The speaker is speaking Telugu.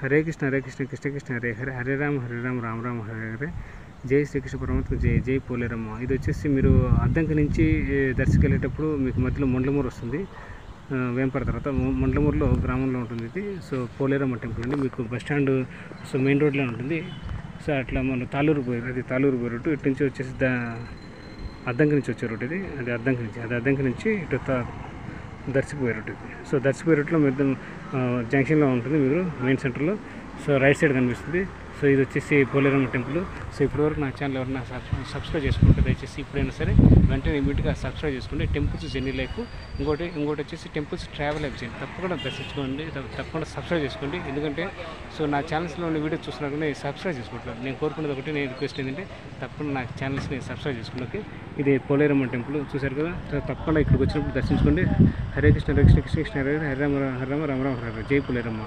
హరే కృష్ణ కృష్ణ కృష్ణ హరే హరే, హరే రామ రామ రామ హరే హరే, జై శ్రీకృష్ణ పరమాత్మ, జై జై పోలేరమ్మ. ఇది వచ్చేసి మీరు అద్దంకి నుంచి దర్శకెళ్ళేటప్పుడు మీకు మధ్యలో మొండ్లమూరు వస్తుంది. వేంపర తర్వాత మొండ్లమూరులో గ్రామంలో ఉంటుంది ఇది. సో పోలేరమ్మ టెంపుల్ అండి. మీకు బస్ స్టాండ్ సో మెయిన్ రోడ్లో ఉంటుంది. సో అట్లా మన తాళూరు పోయారు, అది తాళూరు పోయే రూటు. ఇటు నుంచి వచ్చేసి అద్దంకి నుంచి వచ్చే రూట్ ఇది. అది అద్దంకి నుంచి ఇటు దర్శిపోయే రూట్ ఇది. సో దర్శిపోయే రూట్లో మీరు జంక్షన్లో ఉంటుంది మీరు మెయిన్ సెంటర్లో. సో రైట్ సైడ్ కనిపిస్తుంది. సో ఇది వచ్చేసి పోలేరమ్మ టెంపుల్. సో ఇప్పటివరకు నా ఛానల్ ఎవరైనా సబ్స్క్రైబ్ చేసుకుంటే దయచేసి ఇప్పుడైనా సరే వెంటనే ఇమీడియట్గా సబ్స్క్రైబ్ చేసుకోండి. టెంపుల్స్ జర్నీ లైఫ్, ఇంకోటి వచ్చేసి టెంపుల్స్ ట్రావెల్ లైఫ్ చేయండి. తప్పకుండా దర్శించుకోండి, తప్పకుండా సబ్స్క్రైబ్ చేసుకోండి. ఎందుకంటే సో నా ఛానల్స్లో ఉన్న వీడియో చూస్తున్నా సబ్స్క్రైబ్ చేసుకుంటున్నాను. నేను కోరుకున్నది ఒకటి, నేను రిక్వెస్ట్ ఏంటంటే తప్పకుండా నా ఛానల్స్ని సబ్స్క్రైబ్ చేసుకున్నాకి. ఇది పోలేరమ్మ టెంపుల్ చూశారు కదా. తప్పకుండా ఇక్కడికి వచ్చినప్పుడు దర్శించుకోండి. హరే కృష్ణ కృష్ణ కృష్ణ హరే హరే, హరే రామ రామ రామ రామ హరే, జై పోలేరమ్మ.